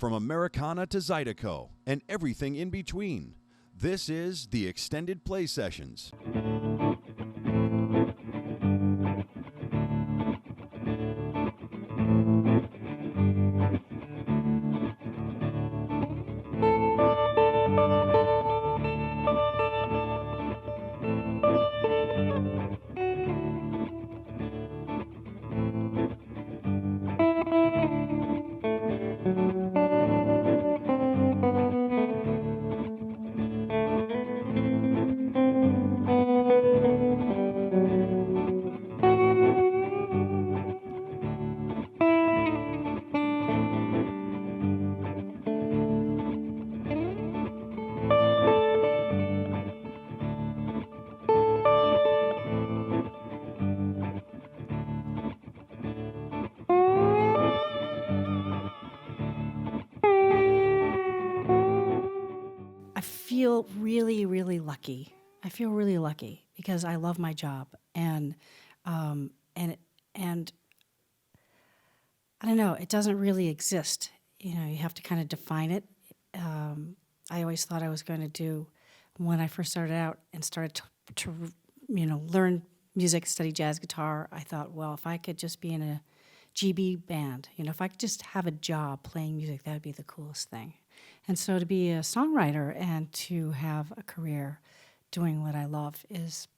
from Americana to Zydeco and everything in between. This is the Extended Play Sessions. I feel really lucky because I love my job, and I don't know, it doesn't really exist. You know, you have to kind of define it. I always thought I was going to do, when I first started out and started to learn music, study jazz guitar, I thought, well, if I could just be in a GB band, if I could just have a job playing music, that would be the coolest thing. And so to be a songwriter and to have a career doing what I love is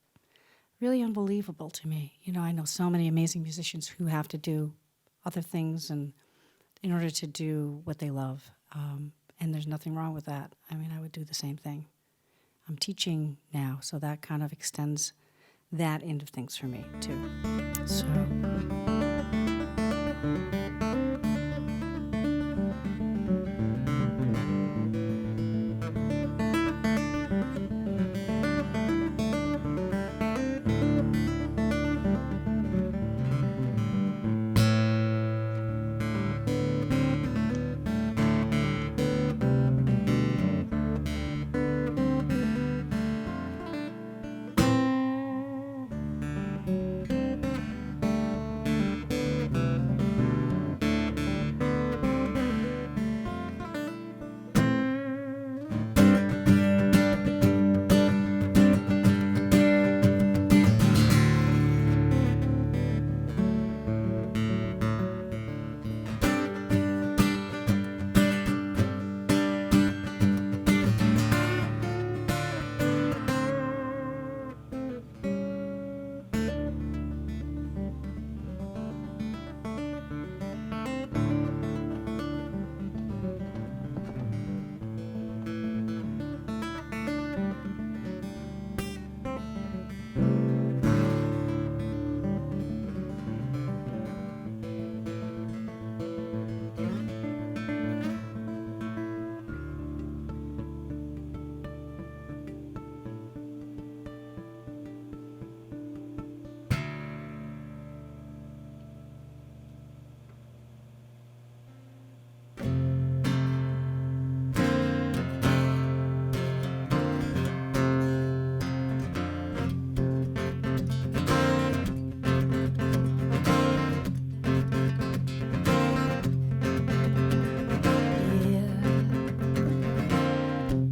really unbelievable to me. I know so many amazing musicians who have to do other things and in order to do what they love. And there's nothing wrong with that. I mean, I would do the same thing. I'm teaching now, so that kind of extends that end of things for me, too. So...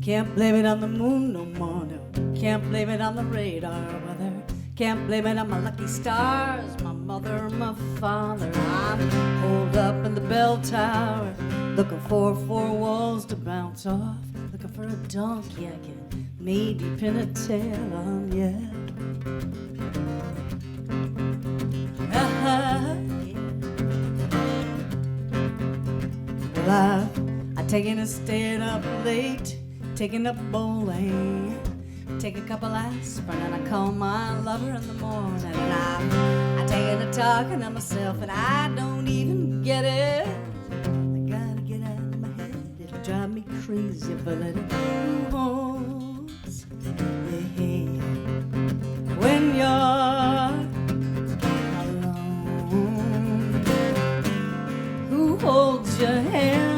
Can't blame it on the moon no more, no. Can't blame it on the radar weather. Can't blame it on my lucky stars, my mother, my father. I'm holed up in the bell tower, looking for four walls to bounce off, looking for a donkey I can maybe pin a tail on, yeah. Well, I've taken a staying up late, taking up bowling, take a couple aspirin and I call my lover in the morning, and I take it to talking to myself and I don't even get it. I gotta get out of my head, it'll drive me crazy if I let it go. Yeah. When you're alone, who holds your hand?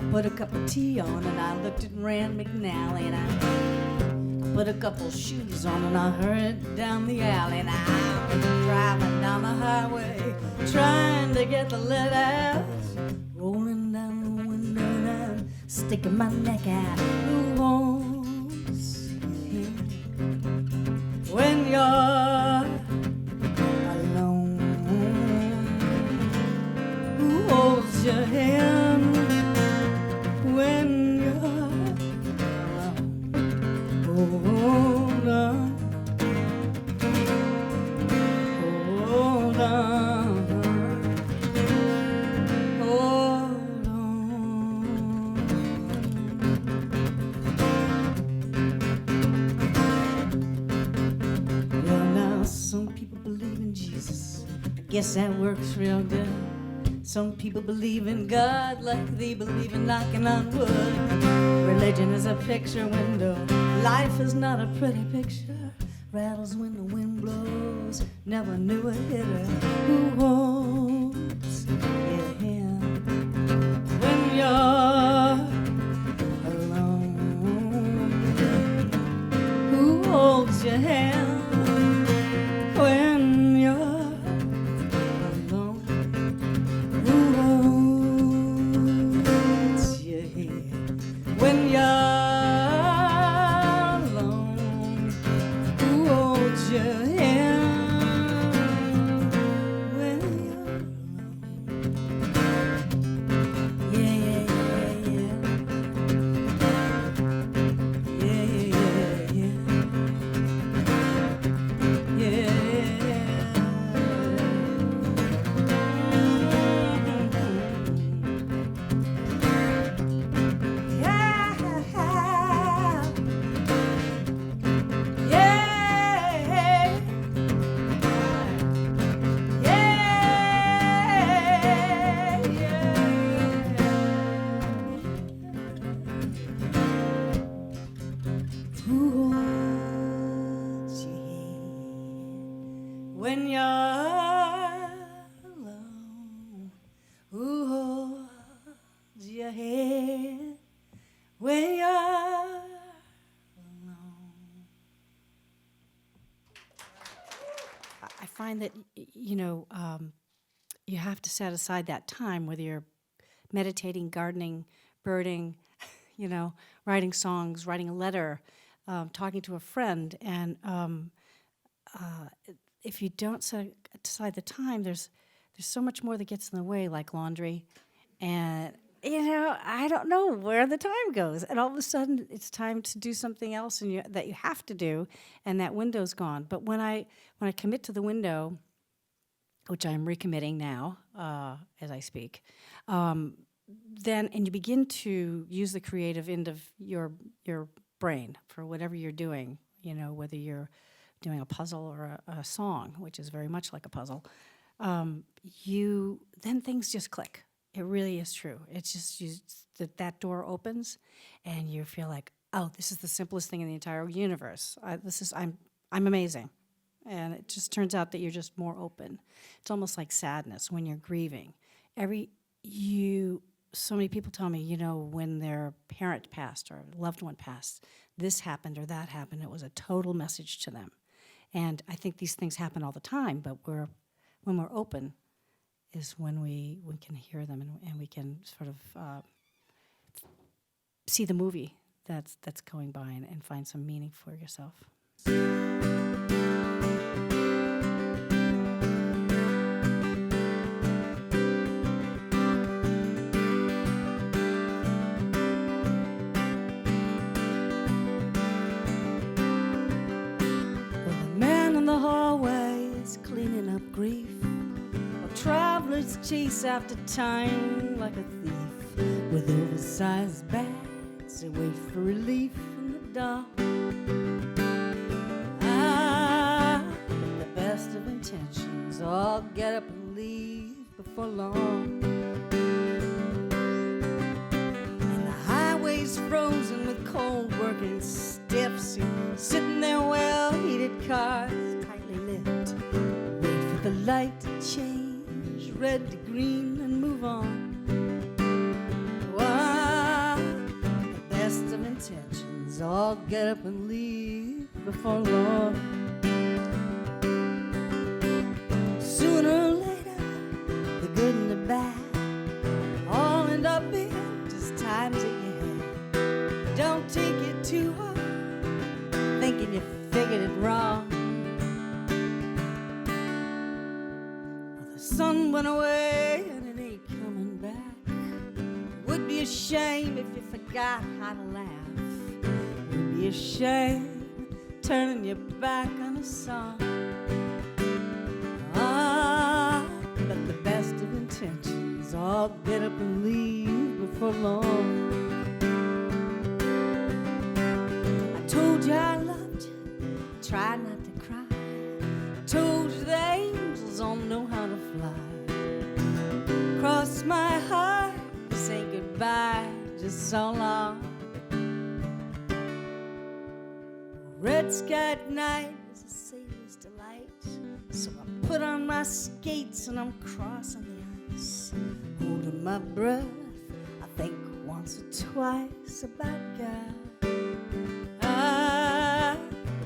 Put a cup of tea on and I looked at Rand McNally and I put a couple shoes on and I hurried down the alley. Now I'm driving down the highway, trying to get the lead out, rolling down the window and sticking my neck out. Who wants you when you're alone? Who holds your hand when you're hold on, hold on, hold on. Well, now some people believe in Jesus. I guess that works real good. Some people believe in God like they believe in knocking on wood. Religion is a picture window. Life is not a pretty picture. Rattles when the wind blows. Never knew a hitter who holds your hand when you're alone. Who holds your hand when you're alone? Who holds your hand when you're alone? Who holds your hand when you're alone? Yeah, yeah, yeah, yeah, yeah, yeah, Who holds your hand when you're alone? Who holds your hand when you're alone? I find that, you have to set aside that time, whether you're meditating, gardening, birding, writing songs, writing a letter, talking to a friend. And if you don't set aside the time, there's so much more that gets in the way, like laundry. And, I don't know where the time goes. And all of a sudden, it's time to do something else that you have to do, and that window's gone. But when I commit to the window, which I'm recommitting now as I speak, then you begin to use the creative end of your brain for whatever you're doing, whether you're doing a puzzle or a song, which is very much like a puzzle, then things just click. It really is true. It's just that door opens and you feel like, oh, this is the simplest thing in the entire universe. I'm amazing. And it just turns out that you're just more open. It's almost like sadness when you're grieving. So many people tell me, when their parent passed or loved one passed, this happened or that happened. It was a total message to them. And I think these things happen all the time, but when we're open is when we can hear them and we can sort of see the movie that's going by and find some meaning for yourself. Cleaning up grief, while travelers chase after time like a thief with oversized bags. They wait for relief in the dark. With the best of intentions, all get up and leave before long. And the highway's frozen with cold working stiffs sitting there, well-heated cars tightly lit. The light to change, red to green, and move on. Wow, the best of intentions intentions, all get up and leave before long. Sooner or later, the good and the bad all end up being just times that you had. Don't take it too hard, thinking you figured it wrong. Well, the sun went away and it ain't coming back. It would be a shame if you forgot how to laugh. It would be a shame turning your back on a song. But the best of intentions all get up and leave before long. I told you I loved you, try not to cry. I told you the angels all know how to fly. Cross my heart, say goodbye, just so long. Red sky at night is a sailor's delight. So I put on my skates and I'm crossing the ice, holding my breath. I think once or twice about God.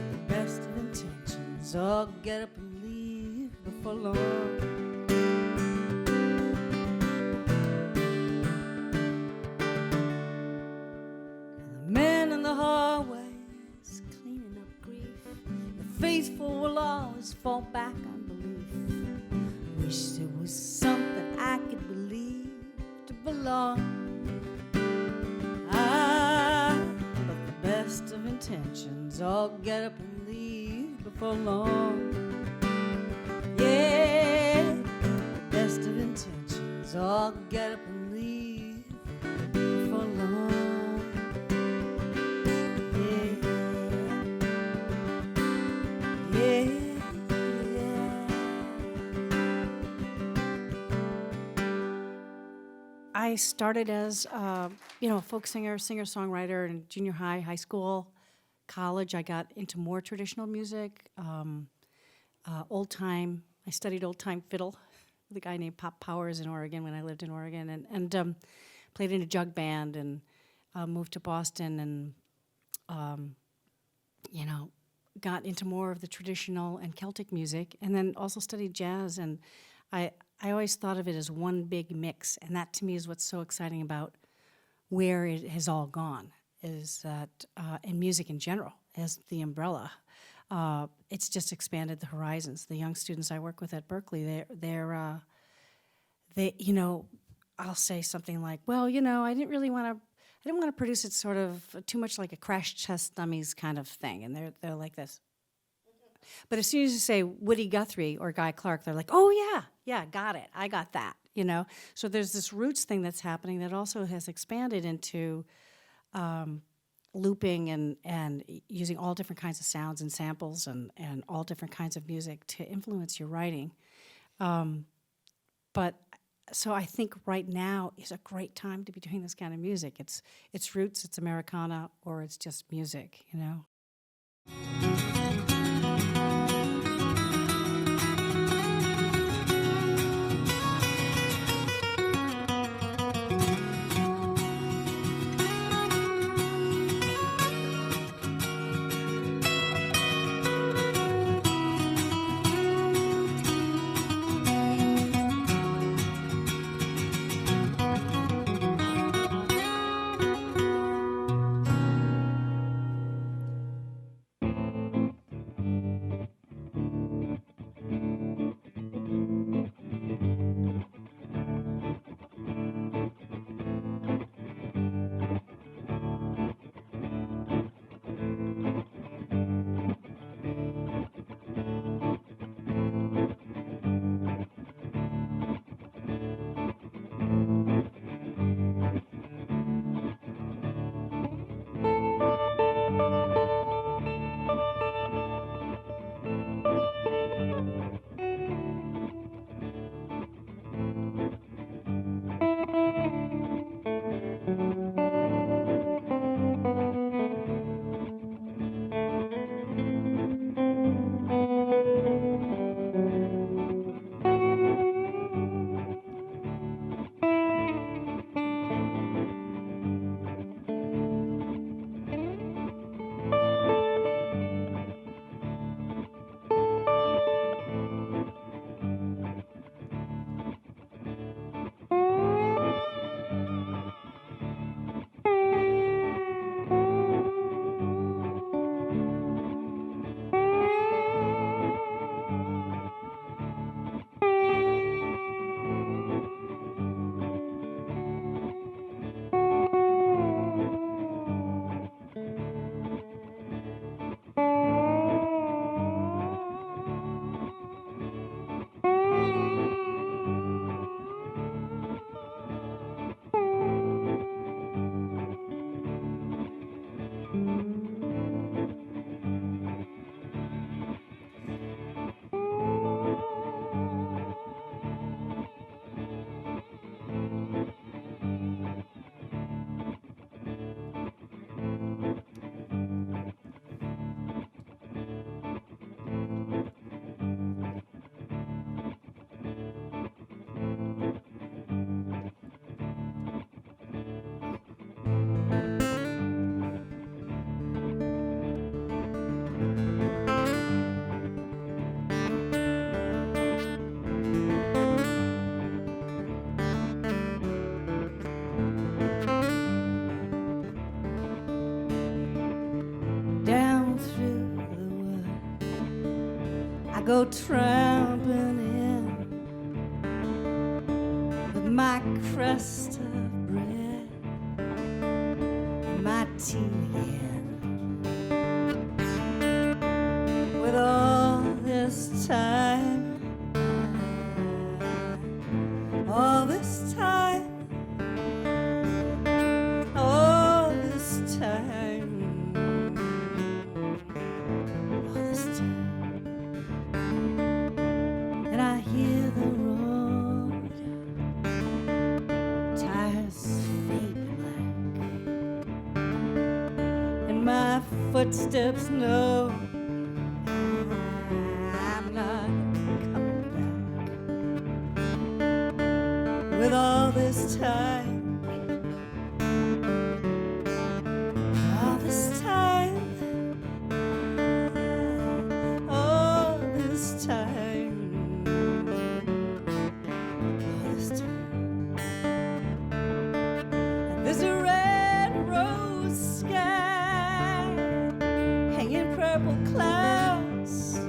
The best of intentions all get up and leave before long. The man in the hallways cleaning up grief. The faithful will always fall back on belief. Wish there was something I could believe to belong. But the best of intentions all get up and leave before long. Yeah, the best of intentions all get up and leave before long. Yeah, yeah. I started as, a folk singer, singer-songwriter in junior high, high school, college. I got into more traditional music, old-time. I studied old-time fiddle with a guy named Pop Powers in Oregon when I lived in Oregon, and played in a jug band and moved to Boston and, got into more of the traditional and Celtic music, and then also studied jazz. And I always thought of it as one big mix, and that to me is what's so exciting about where it has all gone, is that in music in general, as the umbrella, it's just expanded the horizons. The young students I work with at Berkeley, I'll say something like, well, I didn't want to produce it sort of too much like a Crash Test Dummies kind of thing, and they're like this. But as soon as you say Woody Guthrie or Guy Clark, they're like, oh yeah, got it, I got that, So there's this roots thing that's happening that also has expanded into looping and using all different kinds of sounds and samples and all different kinds of music to influence your writing. So I think right now is a great time to be doing this kind of music. It's roots, it's Americana, or it's just music, go tramping in with my crust of bread and my tea in. With all this time, all this time, all this time, all this time, and I hear the road tires fade black, and my footsteps know I'm not coming back. With all this time, all this time, all this time, all this time. And there's a red rose sky hanging purple clouds,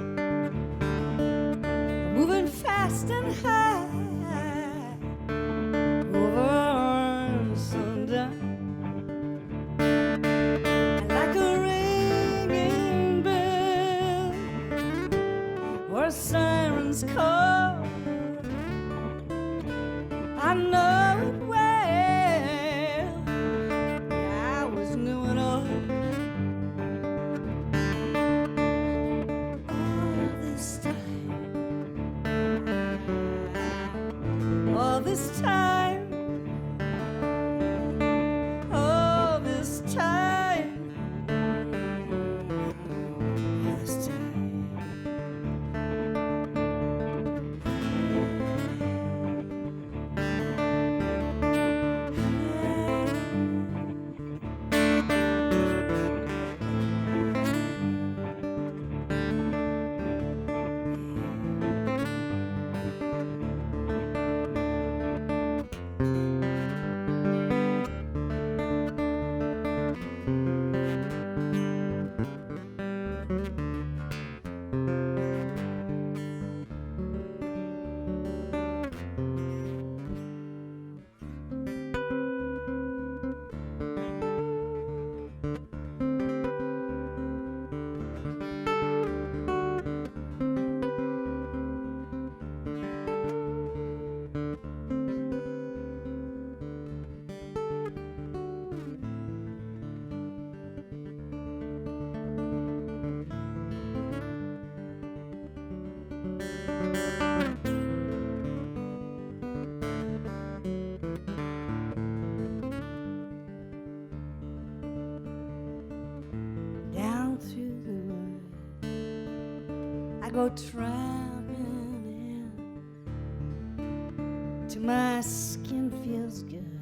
moving fast and high over sundown. And like a ringing bell or a siren's call, I know it well. Yeah, I was new and all. All this time, all this time, all this time. Down through the wood, I go tramping in till my skin feels good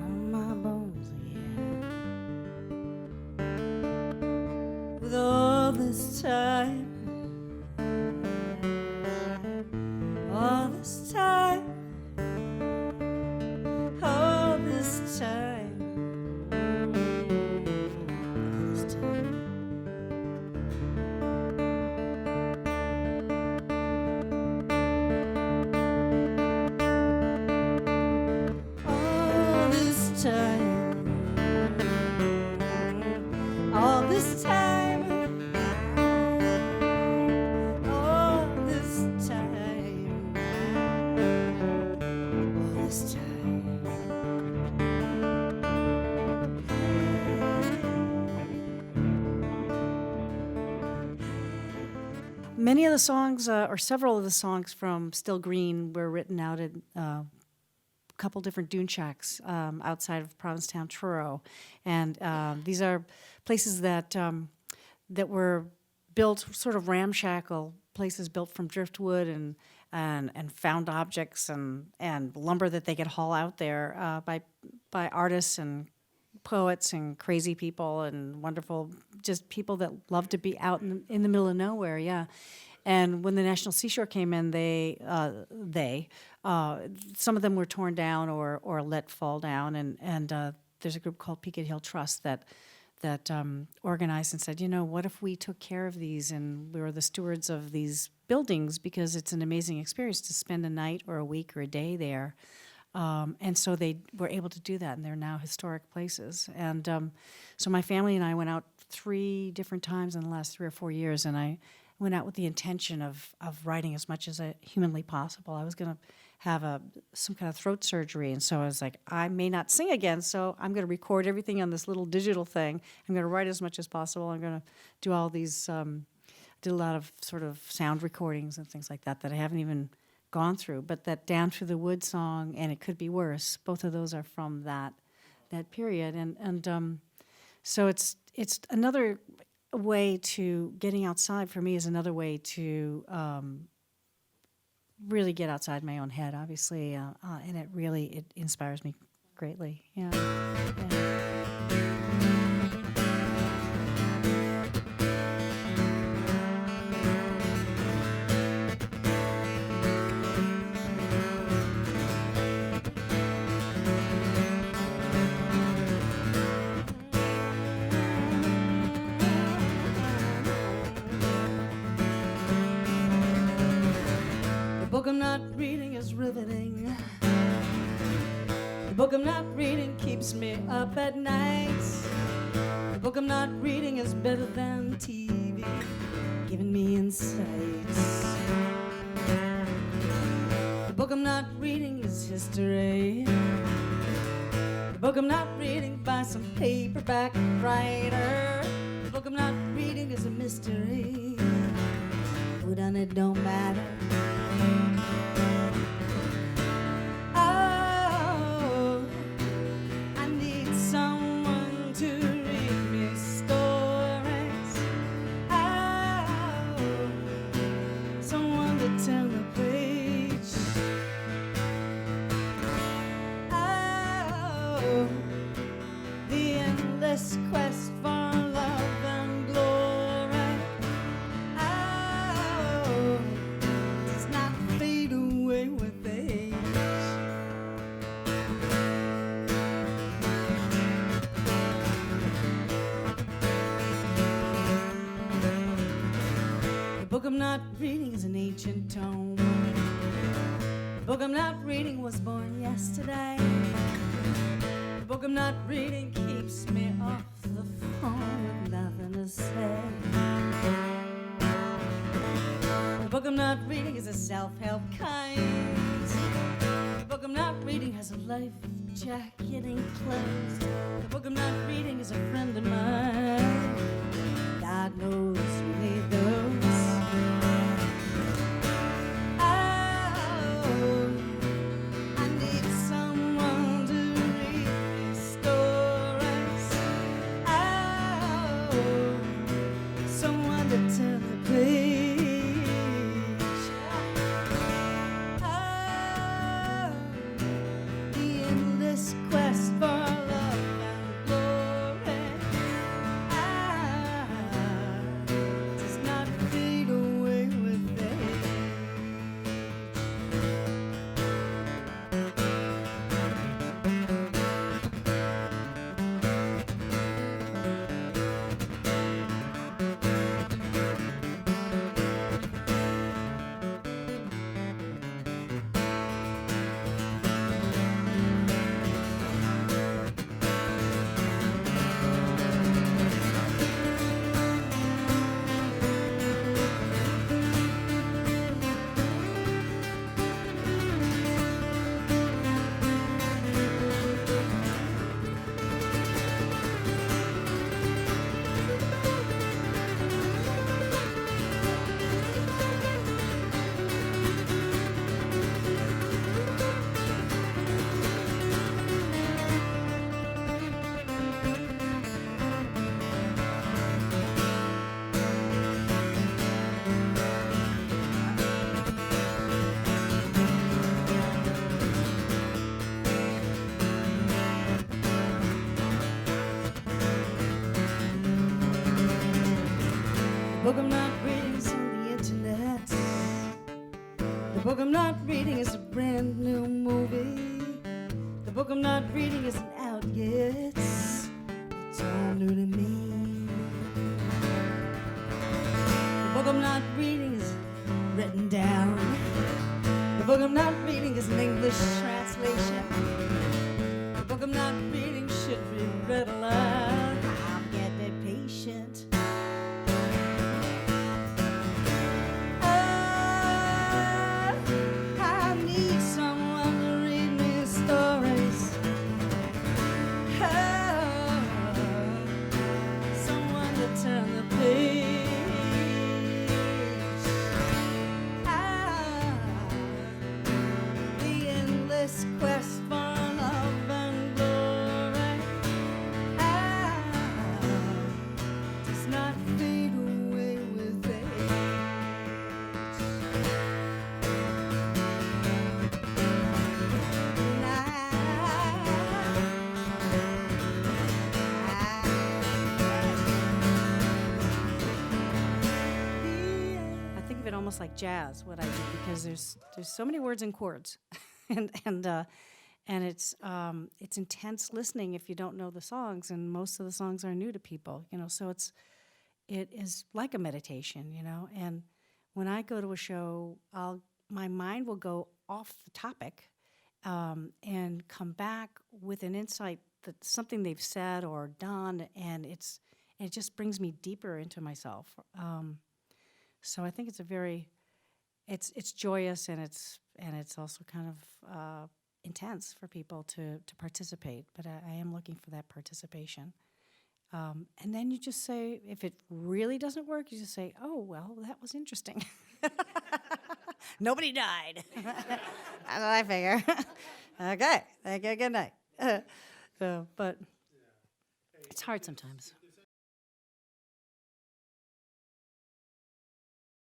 on my bones again. With all this time, all this time, all this time. All this time, all this time, all this time. Many of the songs, or several of the songs from Still Green, were written out in a couple different dune shacks outside of Provincetown, Truro, and these are places that that were built sort of ramshackle places, built from driftwood and found objects and lumber that they could haul out there by artists and poets and crazy people and wonderful, just people that love to be out in the middle of nowhere, yeah. And when the National Seashore came in, some of them were torn down or let fall down, and there's a group called Peaked Hill Trust that that organized and said, what if we took care of these and we were the stewards of these buildings, because it's an amazing experience to spend a night or a week or a day there. And so they were able to do that, and they're now historic places. And so my family and I went out 3 different times in the last 3 or 4 years, and I went out with the intention of writing as much as humanly possible. I was going to have some kind of throat surgery, and so I was like, I may not sing again, so I'm going to record everything on this little digital thing. I'm going to write as much as possible. I'm going to do all these, did a lot of sort of sound recordings and things like that I haven't even gone through. But that Down Through the Wood song and It Could Be Worse, both of those are from that period. And so it's another way to, getting outside for me is another way to really get outside my own head, obviously, and it inspires me greatly. Yeah. The book I'm not reading is riveting. The book I'm not reading keeps me up at night. The book I'm not reading is better than TV, giving me insights. The book I'm not reading is history. The book I'm not reading by some paperback writer. The book I'm not reading is a mystery. Who done it don't matter. Oh, I need someone to read me stories. Oh, someone to turn the page. Oh, the endless quest for love and glory. Oh, does not fade away with age. The book I'm not reading is an ancient tome. The book I'm not reading was born yesterday. The book I'm not reading keeps me off the phone with nothing to say. The book I'm not reading is a self-help kind. The book I'm not reading has a life jacket enclosed. The book I'm not reading is a friend of mine. God knows we need those. Oh, I need someone to read me stories. Oh, someone to turn the page. Oh, the endless quest for love and glory. Does not fade away with age. The book I'm not reading is on the internet. The book I'm not reading is a brand new movie. The book I'm not reading isn't out yet. They told new to me. The book I'm not reading is written down. The book I'm not reading is an English translation. The book I'm not reading should be read aloud. I'm getting patient. I need someone to read me stories. Someone to turn the page. The endless quest for love and glory does not fade away with age. I think of it almost like jazz, what I do, because there's so many words and chords, and it's intense listening if you don't know the songs, and most of the songs are new to people, So it is like a meditation, And when I go to a show, my mind will go off the topic, and come back with an insight that something they've said or done, and it just brings me deeper into myself. So I think it's it's joyous, and it's also kind of intense for people to participate. But I am looking for that participation. And then you just say, if it really doesn't work, you just say, "Oh well, that was interesting." Nobody died. That's what I figure. Okay, thank you. Good night. But it's hard sometimes.